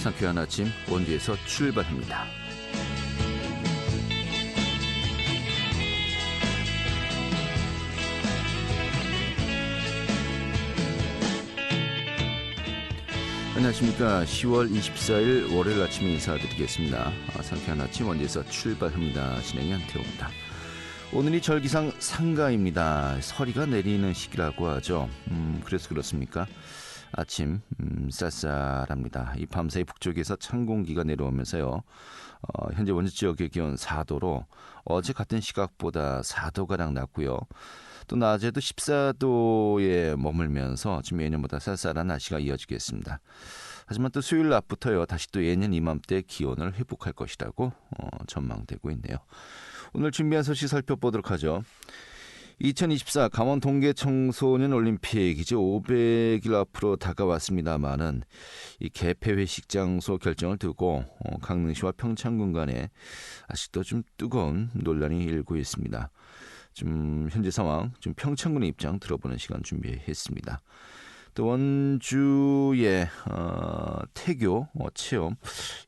상쾌한 아침 원주에서 출발합니다. 안녕하십니까. 10월 24일 월요일 아침에 인사드리겠습니다. 상쾌한 아침 원주에서 출발합니다. 진행이 한태호입니다. 오늘이 절기상 상가입니다. 서리가 내리는 시기라고 하죠. 그래서 그렇습니까? 아침 쌀쌀합니다. 이 밤사이 북쪽에서 찬 공기가 내려오면서요. 현재 원주 지역의 기온 4도로 어제 같은 시각보다 4도가량 낮고요. 또 낮에도 14도에 머물면서 지금 예년보다 쌀쌀한 날씨가 이어지겠습니다. 하지만 또 수요일 낮부터요. 다시 또 예년 이맘때 기온을 회복할 것이라고 전망되고 있네요. 오늘 준비한 소식 살펴보도록 하죠. 2024 강원 동계 청소년 올림픽 이제 500일 앞으로 다가왔습니다만은 이 개폐 회식 장소 결정을 두고 강릉시와 평창군 간에 아직도 좀 뜨거운 논란이 일고 있습니다. 좀 현재 상황, 좀 평창군의 입장 들어보는 시간 준비했습니다. 또 원주의 태교 체험,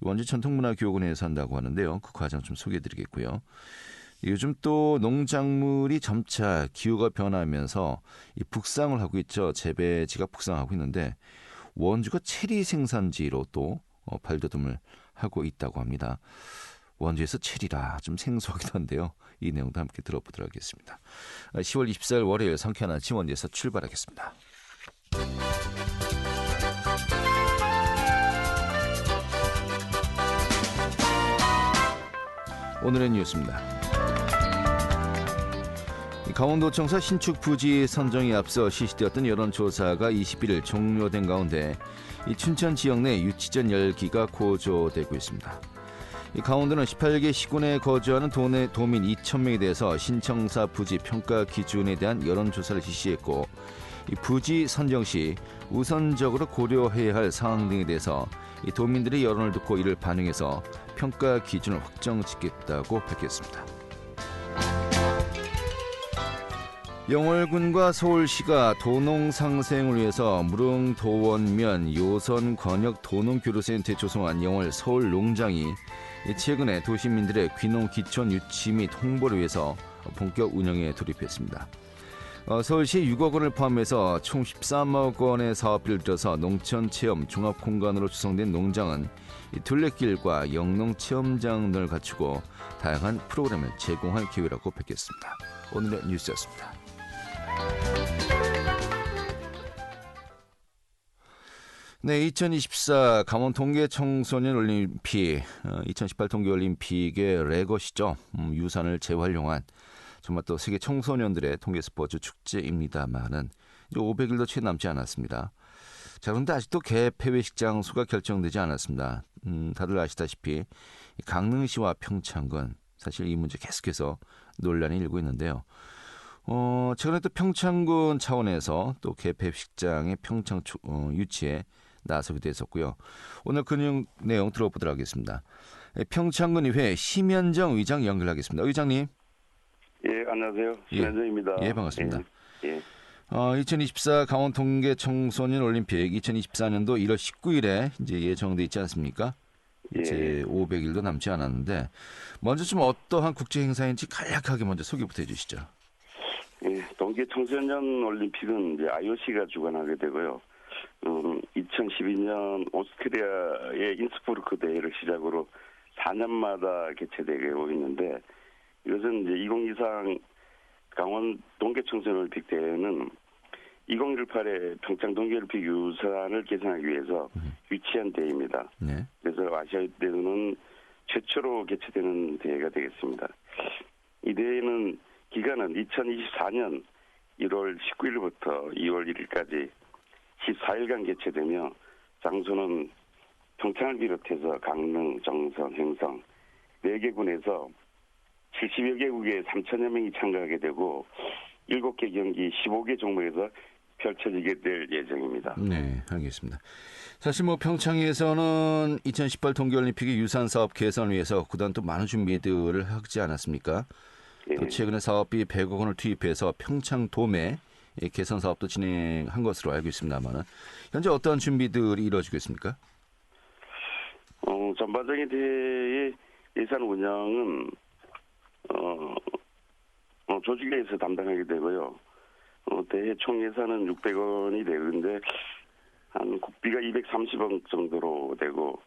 원주 전통문화교육원에서 한다고 하는데요. 그 과정 좀 소개해드리겠고요. 요즘 또 농작물이 점차 기후가 변하면서 이 북상을 하고 있죠. 재배지가 북상하고 있는데 원주가 체리 생산지로 또 발돋움을 하고 있다고 합니다. 원주에서 체리라 좀 생소하기도 한데요. 이 내용도 함께 들어보도록 하겠습니다. 10월 24일 월요일 상쾌한 아침 원주에서 출발하겠습니다. 오늘의 뉴스입니다. 강원도청사 신축 부지 선정에 앞서 실시되었던 여론조사가 21일 종료된 가운데 이 춘천 지역 내 유치전 열기가 고조되고 있습니다. 이 강원도는 18개 시군에 거주하는 도민 2,000명에 대해서 신청사 부지 평가 기준에 대한 여론조사를 실시했고 이 부지 선정 시 우선적으로 고려해야 할 사항 등에 대해서 이 도민들의 여론을 듣고 이를 반영해서 평가 기준을 확정짓겠다고 밝혔습니다. 영월군과 서울시가 도농 상생을 위해서 무릉도원면 요선 권역 도농교류센터에 조성한 영월 서울농장이 최근에 도시민들의 귀농 기촌 유치 및 홍보를 위해서 본격 운영에 돌입했습니다. 서울시 6억 원을 포함해서 총 13억 원의 사업비를 들여서 농촌체험 종합공간으로 구성된 농장은 둘레길과 영농체험장 등을 갖추고 다양한 프로그램을 제공할 계획이라고 밝혔습니다. 오늘의 뉴스였습니다. 네, 2024 강원 동계 청소년 올림픽, 2018 동계 올림픽의 레거시죠. 유산을 재활용한 정말 또 세계 청소년들의 동계 스포츠 축제입니다만은 이제 500일도 채 남지 않았습니다. 자, 그런데 아직도 개폐회식 장소가 결정되지 않았습니다. 다들 아시다시피 강릉시와 평창군, 사실 이 문제 계속해서 논란이 일고 있는데요. 최근에 또 평창군 차원에서 또 개폐식장의 평창 유치에 나서기도 했었고요. 오늘 그 내용 들어보도록 하겠습니다. 평창군의회 심현정 의장 연결하겠습니다. 의장님. 예, 안녕하세요. 심현정입니다. 예, 반갑습니다. 예. 2024 강원 동계 청소년 올림픽 2024년도 1월 19일에 이제 예정돼 있지 않습니까? 이제 500일도 남지 않았는데 먼저 좀 어떠한 국제 행사인지 간략하게 먼저 소개부터 해주시죠. 예, 동계 청소년 올림픽은 이제 IOC가 주관하게 되고요. 2012년 오스트리아의 인스부르크 대회를 시작으로 4년마다 개최되고 있는데 이것은 이제 2023 강원 동계 청소년 올림픽 대회는 2018의 평창 동계올림픽 유산을 개선하기 위해서 유치한 대회입니다. 네. 그래서 아시아 대회는 최초로 개최되는 대회가 되겠습니다. 이 대회는 기간은 2024년 1월 19일부터 2월 1일까지 14일간 개최되며 장소는 평창을 비롯해서 강릉, 정선, 횡성 4개 군에서 70여 개국의 3천여 명이 참가하게 되고 7개 경기 15개 종목에서 펼쳐지게 될 예정입니다. 네, 알겠습니다. 사실 뭐 평창에서는 2018 동계올림픽의 유산사업 개선을 위해서 그동안 또 많은 준비들을 하지 않았습니까? 예. 또 최근에 사업비 100억 원을 투입해서 평창 도매 개선 사업도 진행한 것으로 알고 있습니다만 현재 어떠한 준비들이 이루어지고 있습니까? 전반적인 대회의 예산 운영은 조직위에서 담당하게 되고요. 대회 총 예산은 600원이 되는데 한 국비가 230원 정도로 되고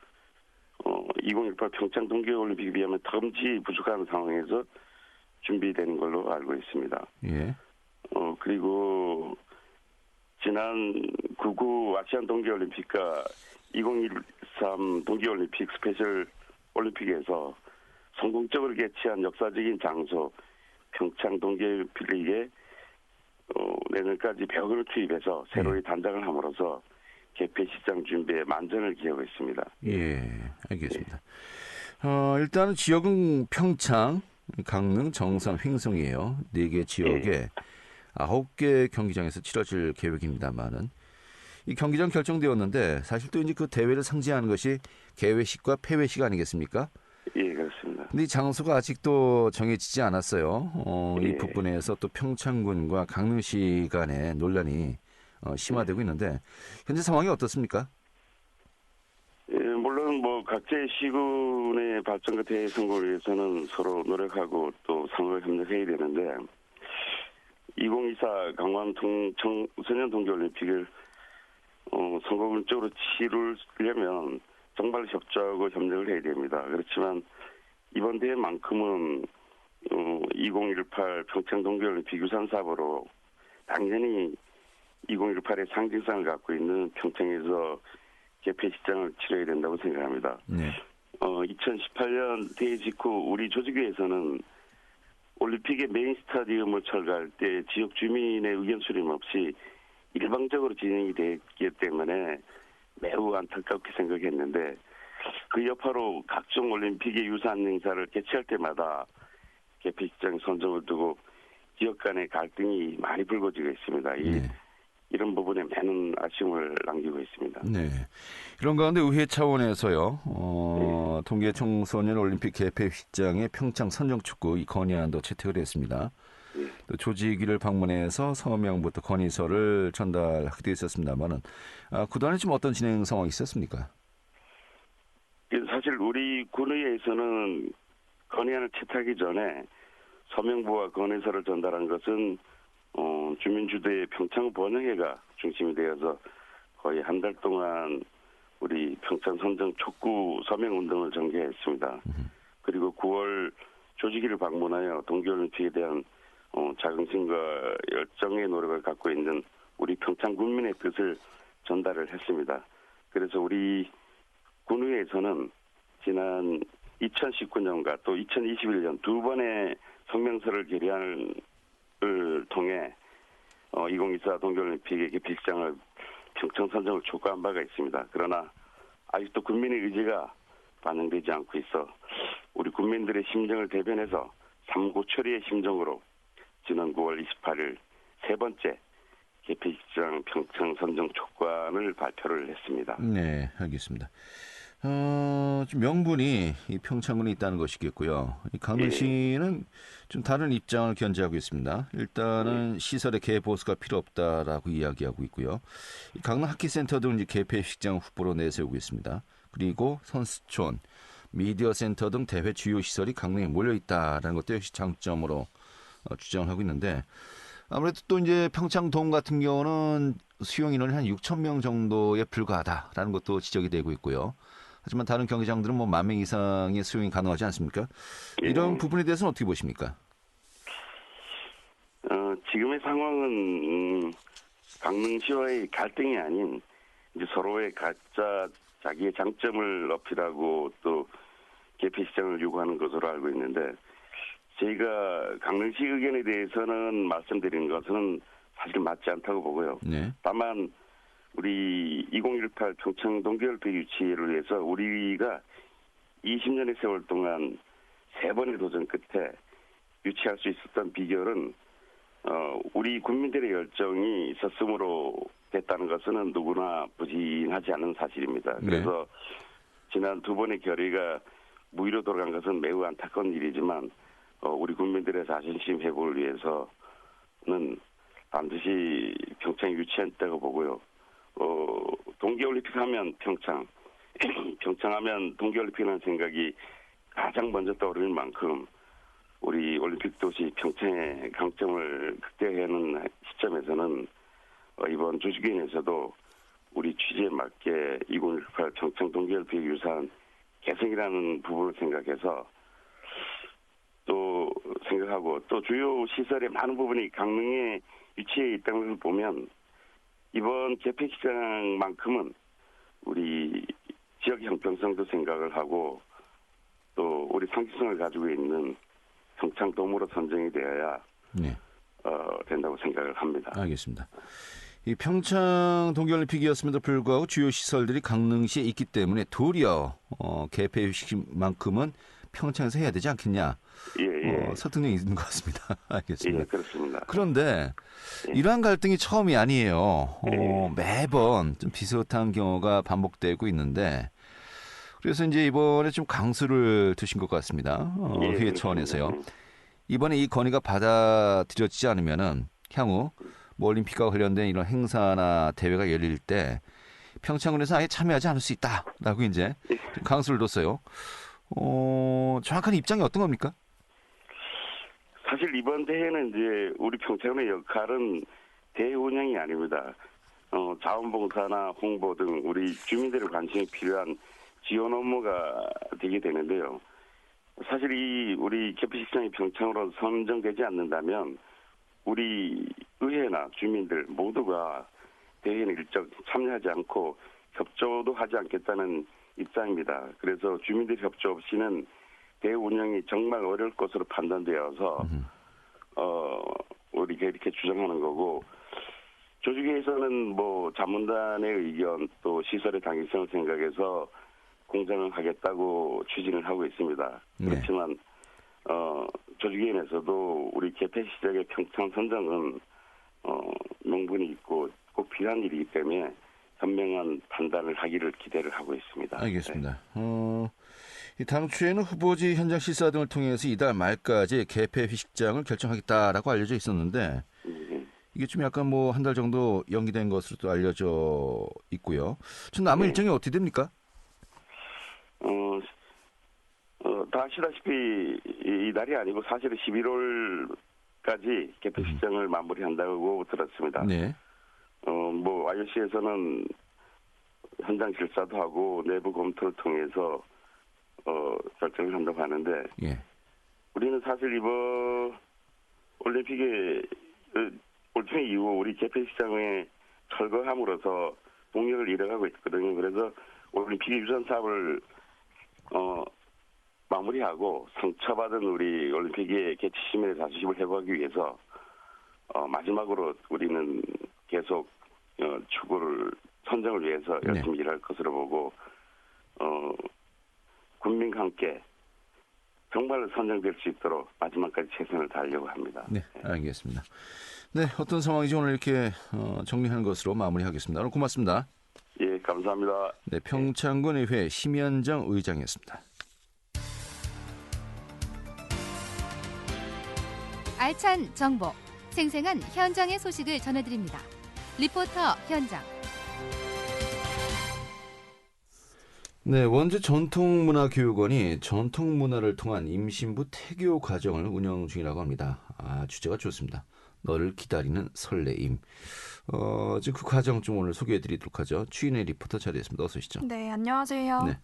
2018 평창 동계올림픽에 비하면 덤지 부족한 상황에서 준비되는 걸로 알고 있습니다. 예. 그리고 지난 99 아시안 동계올림픽과 2013 동계올림픽 스페셜 올림픽에서 성공적으로 개최한 역사적인 장소 평창 동계올림픽에 내년까지 100억을 투입해서 새로이 단장을 함으로써 개폐 시장 준비에 만전을 기하고 있습니다. 예, 알겠습니다. 일단은 지역은 평창, 강릉, 정선, 횡성이에요. 4개 지역에 9개 경기장에서 치러질 계획입니다만은 이 경기장 결정되었는데 사실 또 이제 그 대회를 상징하는 것이 개회식과 폐회식 아니겠습니까? 예, 그렇습니다. 근데 이 장소가 아직도 정해지지 않았어요. 이 예. 부분에서 또 평창군과 강릉시 간의 논란이 심화되고 있는데 현재 상황이 어떻습니까? 예, 물론 각자의 시군의 발전과 대회 성공을 위해서는 서로 노력하고 또 상호를 협력해야 되는데 2024 강원 청소년 동계올림픽을 성공적으로 치르려면 정말 협조하고 협력을 해야 됩니다. 그렇지만 이번 대회만큼은 2018 평창 동계올림픽 유산 사업으로 당연히 2018의 상징성을 갖고 있는 평창에서 개폐식장을 치러야 된다고 생각합니다. 네. 2018년 대회 직후 우리 조직위에서는 올림픽의 메인 스타디움을 철거할 때 지역 주민의 의견 수렴 없이 일방적으로 진행이 됐기 때문에 매우 안타깝게 생각했는데 그 여파로 각종 올림픽의 유산 행사를 개최할 때마다 개폐식장 선정을 두고 지역 간의 갈등이 많이 불거지고 있습니다. 이런 부분에 많은 아쉬움을 남기고 있습니다. 네. 이런 가운데 의회 차원에서요, 동계 청소년 올림픽 개폐식장의 평창 선정축구 이 건의안도 채택을 했습니다. 또 조직위를 방문해서 서명부터 건의서를 전달하기도 했었습니다만은 그동안에 지금 어떤 진행 상황이 있었습니까? 사실 우리 군의회에서는 건의안을 채택하기 전에 서명부와 건의서를 전달한 것은 주민주도의 평창 번영회가 중심이 되어서 거의 한 달 동안 우리 평창 선정 촉구 서명 운동을 전개했습니다. 그리고 9월 조직위를 방문하여 동계올림픽에 대한 자긍심과 열정의 노력을 갖고 있는 우리 평창 국민의 뜻을 전달을 했습니다. 그래서 우리 군의회에서는 지난 2019년과 또 2021년 두 번의 성명서를 개량을 통해 2024 동계올림픽의 개폐식장을 평창 선정을 촉구한 바가 있습니다. 그러나 아직도 국민의 의지가 반영되지 않고 있어 우리 국민들의 심정을 대변해서 삼고초리의 심정으로 지난 9월 28일 세 번째 개폐식장 평창 선정 촉구안을 발표를 했습니다. 네, 알겠습니다. 좀 명분이 이 평창군에 있다는 것이겠고요. 이 강릉시는 좀 다른 입장을 견지하고 있습니다. 일단은 시설의 개보수가 필요 없다라고 이야기하고 있고요. 이 강릉 하키센터 등 이제 개폐식장 후보로 내세우고 있습니다. 그리고 선수촌, 미디어 센터 등 대회 주요 시설이 강릉에 몰려 있다라는 것도 역시 장점으로 주장을 하고 있는데 아무래도 또 이제 평창돔 같은 경우는 수용 인원이 한 6천 명 정도에 불과하다라는 것도 지적이 되고 있고요. 하지만 다른 경기장들은 10,000명 이상의 수용이 가능하지 않습니까? 이런 부분에 대해서는 어떻게 보십니까? 지금의 상황은 강릉시와의 갈등이 아닌 이제 서로의 각자 자기의 장점을 어필하고 또 개폐시장을 요구하는 것으로 알고 있는데 저희가 강릉시 의견에 대해서는 말씀드리는 것은 사실 맞지 않다고 보고요. 네. 다만 우리 2018 평창 동계올림픽 유치를 위해서 우리가 20년의 세월 동안 3번의 도전 끝에 유치할 수 있었던 비결은 우리 국민들의 열정이 있었으므로 됐다는 것은 누구나 부인하지 않는 사실입니다. 그래서 지난 두 번의 결의가 무의로 돌아간 것은 매우 안타까운 일이지만 우리 국민들의 자존심 회복을 위해서는 반드시 평창 유치했다고 보고요. 동계올림픽 하면 평창, 평창하면 동계올림픽이라는 생각이 가장 먼저 떠오르는 만큼 우리 올림픽 도시 평창의 강점을 극대화하는 시점에서는 이번 조직위원회에서도 우리 취지에 맞게 2018 평창 동계올림픽 유산 개성이라는 부분을 생각해서 또 생각하고 또 주요 시설의 많은 부분이 강릉에 위치해 있다는 것을 보면 이번 개폐식장만큼은 우리 지역 형평성도 생각을 하고 또 우리 상징성을 가지고 있는 평창돔으로 선정이 되어야 네. 된다고 생각을 합니다. 알겠습니다. 이 평창 동계올림픽이었음에도 불구하고 주요 시설들이 강릉시에 있기 때문에 도리어 개폐식만큼은 평창에서 해야 되지 않겠냐. 예. 설득력이 있는 것 같습니다. 알겠습니다. 예, 그렇습니다. 그런데 이러한 갈등이 처음이 아니에요. 매번 좀 비슷한 경우가 반복되고 있는데 그래서 이제 이번에 좀 강수를 두신 것 같습니다. 회의 차원에서요. 이번에 이 건의가 받아들여지지 않으면은 향후 뭐 올림픽과 관련된 이런 행사나 대회가 열릴 때 평창군에서 아예 참여하지 않을 수 있다라고 이제 강수를 뒀어요. 정확한 입장이 어떤 겁니까? 사실 이번 대회는 이제 우리 평창의 역할은 대회 운영이 아닙니다. 자원봉사나 홍보 등 우리 주민들의 관심이 필요한 지원 업무가 되게 되는데요. 사실 우리 개폐식장이 평창으로 선정되지 않는다면 우리 의회나 주민들 모두가 대회는 일정 참여하지 않고 협조도 하지 않겠다는 입장입니다. 그래서 주민들 협조 없이는 대회 운영이 정말 어려울 것으로 판단되어서 우리가 이렇게 주장하는 거고 조직위에서는 뭐 자문단의 의견 또 시설의 당위성을 생각해서 공정을 하겠다고 추진을 하고 있습니다. 네. 그렇지만 조직위원회에서도 우리 개폐식장의 평창 선정은 명분이 있고 꼭 필요한 일이기 때문에 현명한 판단을 하기를 기대를 하고 있습니다. 알겠습니다. 이 당초에는 후보지 현장 실사 등을 통해서 이달 말까지 개폐식장을 결정하겠다라고 알려져 있었는데 이게 좀 약간 뭐 한 달 정도 연기된 것으로 또 알려져 있고요. 전 남은 일정이 어떻게 됩니까? 다 아시다시피 이달이 아니고 사실은 11월까지 개폐식장을 마무리한다고 들었습니다. 네. 뭐 IOC에서는 현장 실사도 하고 내부 검토를 통해서 결정을 한다고 하는데 예. 우리는 사실 이번 올림픽 이후 우리 개폐식장에 철거함으로써 동력을 잃어가고 있거든요. 그래서 올림픽 유산 사업을 마무리하고 상처받은 우리 올림픽의 개최 시민의 자존심을 회복하기 위해서 마지막으로 우리는 계속 추구를 선정을 위해서 열심히 일할 것으로 보고 국민과 함께 정말 선정될 수 있도록 마지막까지 최선을 다하려고 합니다. 네, 알겠습니다. 네, 어떤 상황인지 오늘 이렇게 정리하는 것으로 마무리하겠습니다. 오늘 고맙습니다. 예, 감사합니다. 네, 평창군 의회 심현정 의장이었습니다. 알찬 정보, 생생한 현장의 소식을 전해드립니다. 리포터 현장. 네, 원주 전통문화교육원이 전통문화를 통한 임신부 태교 과정을 운영 중이라고 합니다. 주제가 좋습니다. 너를 기다리는 설레임. 지금 그 과정 좀 오늘 소개해드리도록 하죠. 추인의 리포터 자리했습니다. 어서 오시죠. 네, 안녕하세요. 네.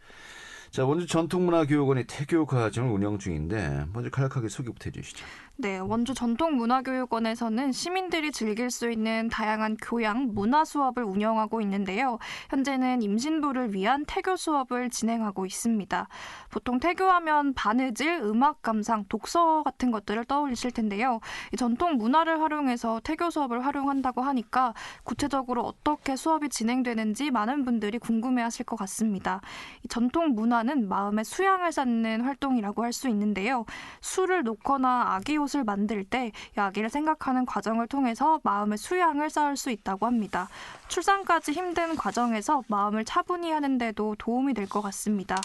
자, 원주 전통문화교육원이 태교 과정을 운영 중인데 먼저 간략하게 소개부터 해주시죠. 네, 원주 전통문화교육원에서는 시민들이 즐길 수 있는 다양한 교양, 문화 수업을 운영하고 있는데요. 현재는 임신부를 위한 태교 수업을 진행하고 있습니다. 보통 태교하면 바느질, 음악 감상, 독서 같은 것들을 떠올리실 텐데요. 이 전통 문화를 활용해서 태교 수업을 활용한다고 하니까 구체적으로 어떻게 수업이 진행되는지 많은 분들이 궁금해하실 것 같습니다. 이 전통 문화 수화는 마음의 수양을 쌓는 활동이라고 할 수 있는데요. 수를 놓거나 아기 옷을 만들 때 이 아기를 생각하는 과정을 통해서 마음의 수양을 쌓을 수 있다고 합니다. 출산까지 힘든 과정에서 마음을 차분히 하는 데도 도움이 될 것 같습니다.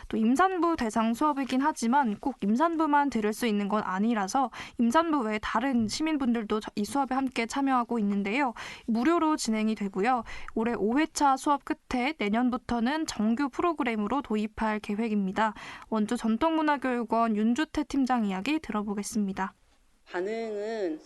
또 임산부 대상 수업이긴 하지만 꼭 임산부만 들을 수 있는 건 아니라서 임산부 외에 다른 시민분들도 이 수업에 함께 참여하고 있는데요. 무료로 진행이 되고요. 올해 5회차 수업 끝에 내년부터는 정규 프로그램으로 도입할 계획입니다. 원주 전통문화교육원 윤주태 팀장 이야기 들어보겠습니다. 반응은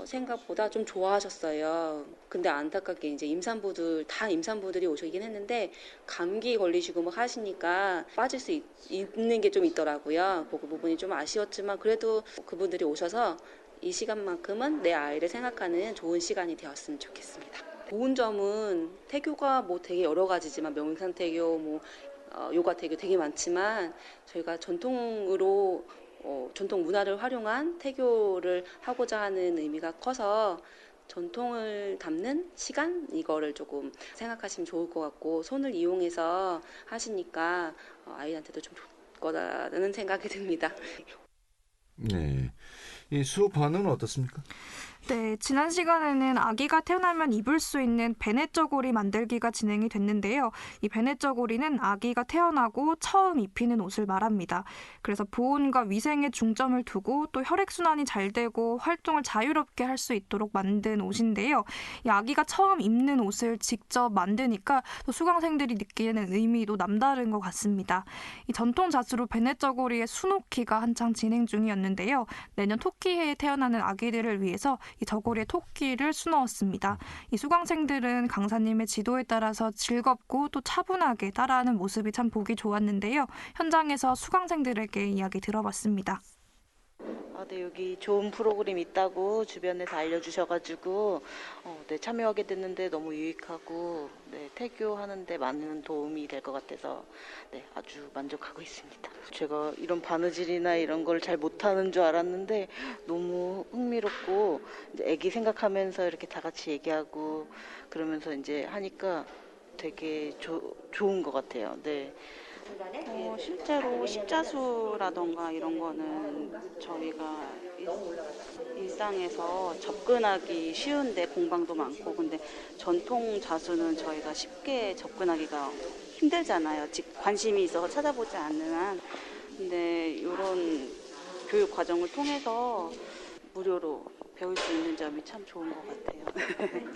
생각보다 좀 좋아하셨어요. 근데 안타깝게 이제 임산부들이 오시긴 했는데 감기 걸리시고 막 하시니까 빠질 수 있는 게 좀 있더라고요. 그 부분이 좀 아쉬웠지만 그래도 그분들이 오셔서 이 시간만큼은 내 아이를 생각하는 좋은 시간이 되었으면 좋겠습니다. 좋은 점은 태교가 뭐 되게 여러 가지지만 명상태교, 요가태교 되게 많지만 저희가 전통으로 전통 문화를 활용한 태교를 하고자 하는 의미가 커서 전통을 담는 시간 이거를 조금 생각하시면 좋을 것 같고 손을 이용해서 하시니까 아이한테도 좀 좋을 거라는 생각이 듭니다. 네, 이 수업 반응은 어떻습니까? 네, 지난 시간에는 아기가 태어나면 입을 수 있는 베네저고리 만들기가 진행이 됐는데요. 이 베네저고리는 아기가 태어나고 처음 입히는 옷을 말합니다. 그래서 보온과 위생에 중점을 두고 또 혈액순환이 잘 되고 활동을 자유롭게 할 수 있도록 만든 옷인데요. 이 아기가 처음 입는 옷을 직접 만드니까 또 수강생들이 느끼는 의미도 남다른 것 같습니다. 이 전통 자수로 베네저고리의 수놓기가 한창 진행 중이었는데요. 내년 토끼해에 태어나는 아기들을 위해서 이 저고리에 토끼를 수놓았습니다. 이 수강생들은 강사님의 지도에 따라서 즐겁고 또 차분하게 따라하는 모습이 참 보기 좋았는데요. 현장에서 수강생들에게 이야기 들어봤습니다. 네, 여기 좋은 프로그램 있다고 주변에 다 알려주셔가지고 참여하게 됐는데 너무 유익하고 태교하는데 많은 도움이 될 것 같아서 아주 만족하고 있습니다. 제가 이런 바느질이나 이런 걸 잘 못하는 줄 알았는데 너무 흥미롭고 이제 애기 생각하면서 이렇게 다 같이 얘기하고 그러면서 이제 하니까 되게 좋은 것 같아요. 네. 실제로 십자수라던가 이런 거는 저희가 일상에서 접근하기 쉬운데 공방도 많고 근데 전통 자수는 저희가 쉽게 접근하기가 힘들잖아요. 관심이 있어서 찾아보지 않는 한. 근데 이런 교육 과정을 통해서 무료로 배울 수 있는 점이 참 좋은 것 같아요.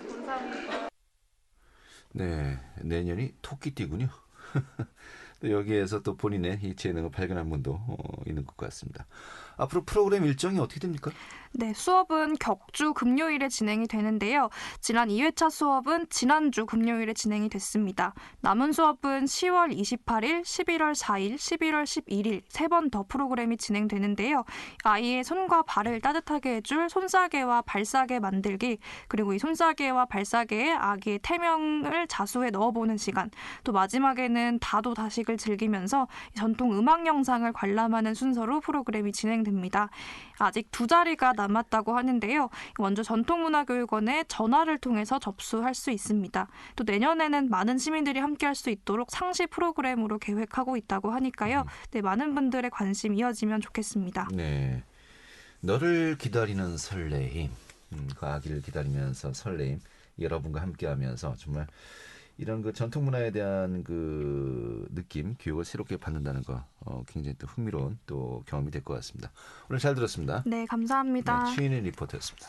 감사합니다. 네, 내년이 토끼띠군요. 또 여기에서 또 본인의 이 재능을 발견한 분도 있는 것 같습니다. 앞으로 프로그램 일정이 어떻게 됩니까? 네, 수업은 격주 금요일에 진행이 되는데요. 지난 2회차 수업은 지난주 금요일에 진행이 됐습니다. 남은 수업은 10월 28일, 11월 4일, 11월 11일 세 번 더 프로그램이 진행되는데요. 아이의 손과 발을 따뜻하게 해줄 손싸개와 발싸개 만들기, 그리고 이 손싸개와 발싸개에 아기의 태명을 자수에 넣어보는 시간, 또 마지막에는 다도 다식을 즐기면서 전통 음악 영상을 관람하는 순서로 프로그램이 진행됩니다. 아직 2자리가 남았다고 하는데요. 원주 전통문화교육원에 전화를 통해서 접수할 수 있습니다. 또 내년에는 많은 시민들이 함께할 수 있도록 상시 프로그램으로 계획하고 있다고 하니까요. 네, 많은 분들의 관심 이어지면 좋겠습니다. 네, 너를 기다리는 설레임, 그 아기를 기다리면서 설레임, 여러분과 함께하면서 정말 이런 그 전통 문화에 대한 그 느낌, 교육을 새롭게 받는다는 거 굉장히 또 흥미로운 또 경험이 될 것 같습니다. 오늘 잘 들었습니다. 네, 감사합니다. 네, 최인희 리포터였습니다.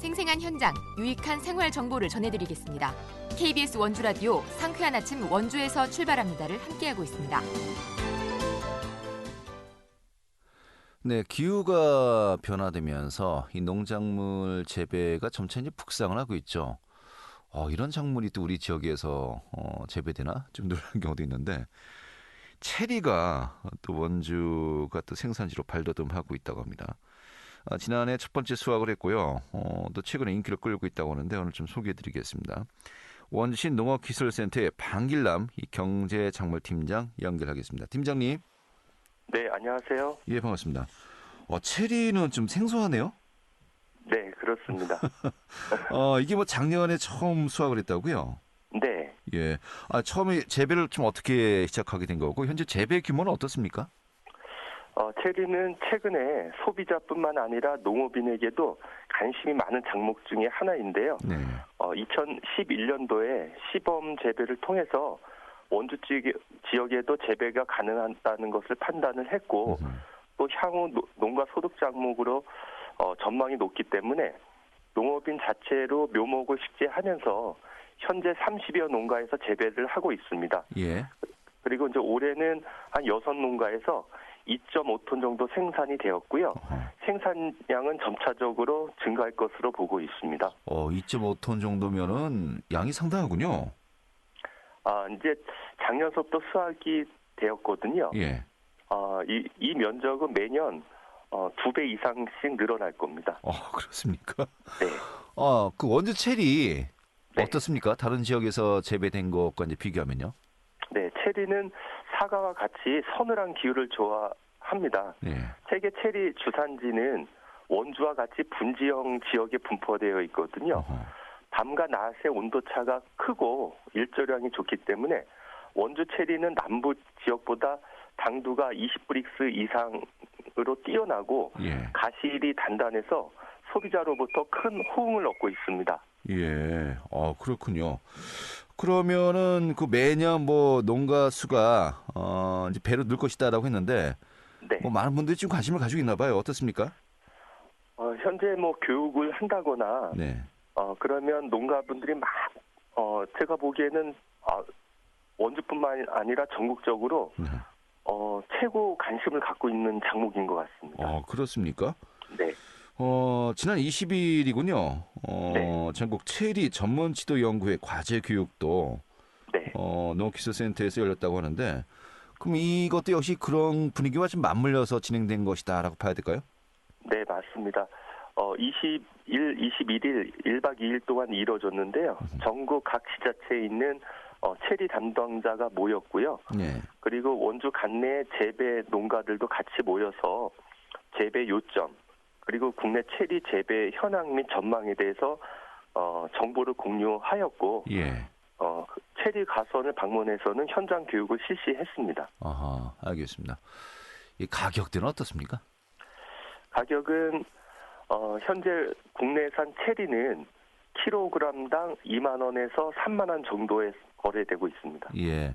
생생한 현장, 유익한 생활 정보를 전해드리겠습니다. KBS 원주 라디오 상쾌한 아침 원주에서 출발합니다를 함께하고 있습니다. 네, 기후가 변화되면서 이 농작물 재배가 점차 이제 북상을 하고 있죠. 이런 작물이 또 우리 지역에서 재배되나 좀 놀란 경우도 있는데 체리가 또 원주가 또 생산지로 발돋움하고 있다고 합니다. 지난해 첫 번째 수확을 했고요. 또 최근에 인기를 끌고 있다고 하는데 오늘 좀 소개해드리겠습니다. 원주시 농업기술센터의 방길남 경제작물팀장 연결하겠습니다. 팀장님. 네, 안녕하세요. 예, 반갑습니다. 체리는 좀 생소하네요. 네, 그렇습니다. 이게 뭐 작년에 처음 수확을 했다고요? 네. 예. 처음에 재배를 좀 어떻게 시작하게 된 거고 현재 재배 규모는 어떻습니까? 체리는 최근에 소비자뿐만 아니라 농업인에게도 관심이 많은 작목 중에 하나인데요. 네. 2011년도에 시범 재배를 통해서 원주 지역에도 재배가 가능하다는 것을 판단을 했고 또 향후 농가 소득 작목으로 전망이 높기 때문에 농업인 자체로 묘목을 식재하면서 현재 30여 농가에서 재배를 하고 있습니다. 예. 그리고 이제 올해는 한 6농가에서 2.5톤 정도 생산이 되었고요. 생산량은 점차적으로 증가할 것으로 보고 있습니다. 2.5톤 정도면은 양이 상당하군요. 이제 작년서부터 수확이 되었거든요. 예. 이 면적은 매년 2배 이상씩 늘어날 겁니다. 그렇습니까? 네. 그 원주 체리 네. 어떻습니까? 다른 지역에서 재배된 것과 이제 비교하면요? 네, 체리는 사과와 같이 서늘한 기후를 좋아합니다. 네. 세계 체리 주산지는 원주와 같이 분지형 지역에 분포되어 있거든요. 밤과 낮의 온도차가 크고 일조량이 좋기 때문에 원주 체리는 남부 지역보다 당도가 20브릭스 이상으로 뛰어나고 예. 가실이 단단해서 소비자로부터 큰 호응을 얻고 있습니다. 예. 그렇군요. 그러면은 그 매년 뭐 농가 수가 이제 배로 늘 것이다라고 했는데 네. 뭐 많은 분들이 지금 관심을 가지고 있나 봐요. 어떻습니까? 현재 뭐 교육을 한다거나 네. 그러면 농가분들이 제가 보기에는 원주뿐만 아니라 전국적으로 네. 최고 관심을 갖고 있는 작목인 것 같습니다. 그렇습니까? 네. 지난 20일이군요. 네. 전국 체리 전문 지도 연구회 과제 교육도 네. 농업기술센터에서 열렸다고 하는데 그럼 이것도 역시 그런 분위기와 좀 맞물려서 진행된 것이다라고 봐야 될까요? 네, 맞습니다. 21일 1박 2일 동안 이뤄졌는데요. 전국 각 지자체에 있는 체리 담당자가 모였고요. 네. 그리고 원주 관내 재배 농가들도 같이 모여서 재배 요점, 그리고 국내 체리 재배 현황 및 전망에 대해서 정보를 공유하였고, 예. 체리 가선을 방문해서는 현장 교육을 실시했습니다. 알겠습니다. 이 가격대는 어떻습니까? 가격은 현재 국내산 체리는 킬로그램당 2만 원에서 3만 원 정도에 거래되고 있습니다. 예.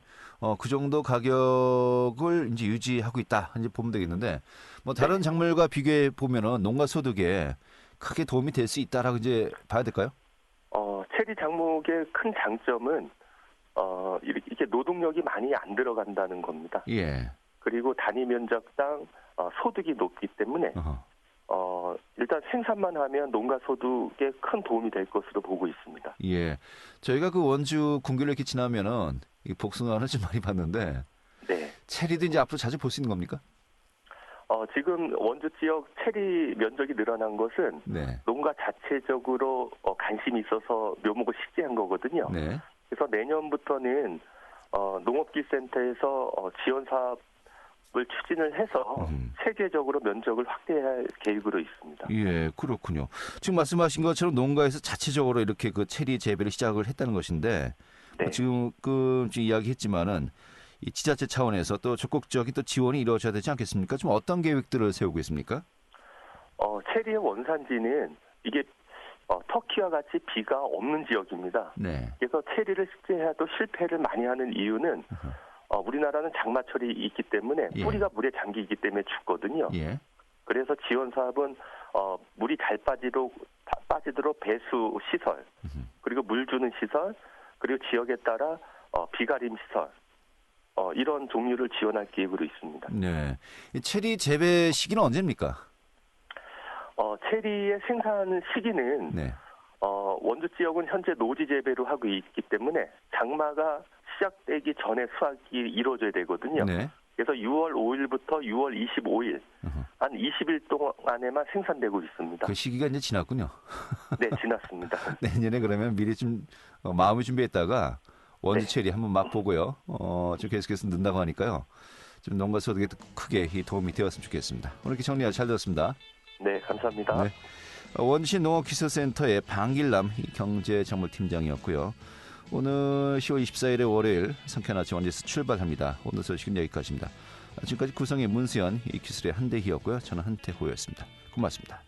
그 정도 가격을 이제 유지하고 있다. 이제 보면 되겠는데, 뭐 다른 네. 작물과 비교해 보면은 농가 소득에 크게 도움이 될 수 있다라고 이제 봐야 될까요? 체리 작목의 큰 장점은 이게 노동력이 많이 안 들어간다는 겁니다. 예. 그리고 단위 면적당 소득이 높기 때문에 일단 생산만 하면 농가 소득에 큰 도움이 될 것으로 보고 있습니다. 예. 저희가 그 원주 군교를 이렇게 지나면은 이 복숭아를 좀 많이 봤는데, 네. 체리도 이제 앞으로 자주 볼 수 있는 겁니까? 지금 원주 지역 체리 면적이 늘어난 것은 네. 농가 자체적으로 관심이 있어서 묘목을 식재한 거거든요. 네. 그래서 내년부터는 농업기술센터에서 지원 사업을 추진을 해서 세계적으로 면적을 확대할 계획으로 있습니다. 예, 그렇군요. 지금 말씀하신 것처럼 농가에서 자체적으로 이렇게 그 체리 재배를 시작을 했다는 것인데, 네. 지금 이야기했지만은 이 지자체 차원에서 또 적극적인 또 지원이 이루어져야 되지 않겠습니까? 좀 어떤 계획들을 세우고 있습니까? 체리의 원산지는 이게 터키와 같이 비가 없는 지역입니다. 네. 그래서 체리를 식재해도 실패를 많이 하는 이유는 우리나라는 장마철이 있기 때문에 예. 뿌리가 물에 잠기기 때문에 죽거든요. 예. 그래서 지원 사업은 물이 잘 빠지도록 배수 시설, 그리고 물 주는 시설, 그리고 지역에 따라 비가림 시설, 이런 종류를 지원할 계획으로 있습니다. 네. 이 체리 재배 시기는 언제입니까? 체리의 생산 시기는 네. 원주 지역은 현재 노지 재배로 하고 있기 때문에 장마가 시작되기 전에 수확이 이루어져야 되거든요. 네. 그래서 6월 5일부터 6월 25일 한 20일 동안에만 생산되고 있습니다. 그 시기가 이제 지났군요. 네, 지났습니다. 내년에 그러면 미리 좀 마음을 준비했다가 원주 네. 체리 한번 맛보고요. 좀 계속해서 는다고 하니까요. 좀 농가 소득에 크게 도움이 되었으면 좋겠습니다. 오늘 이렇게 정리가 잘 되었습니다. 네, 감사합니다. 네. 원시 농업기술센터의 방길남 경제정보팀장이었고요. 오늘 10월 24일의 월요일 상쾌한 아침 원주에서 출발합니다. 오늘 소식은 여기까지입니다. 지금까지 구성의 문수연, 이 기술의 한대희였고요. 저는 한태호였습니다. 고맙습니다.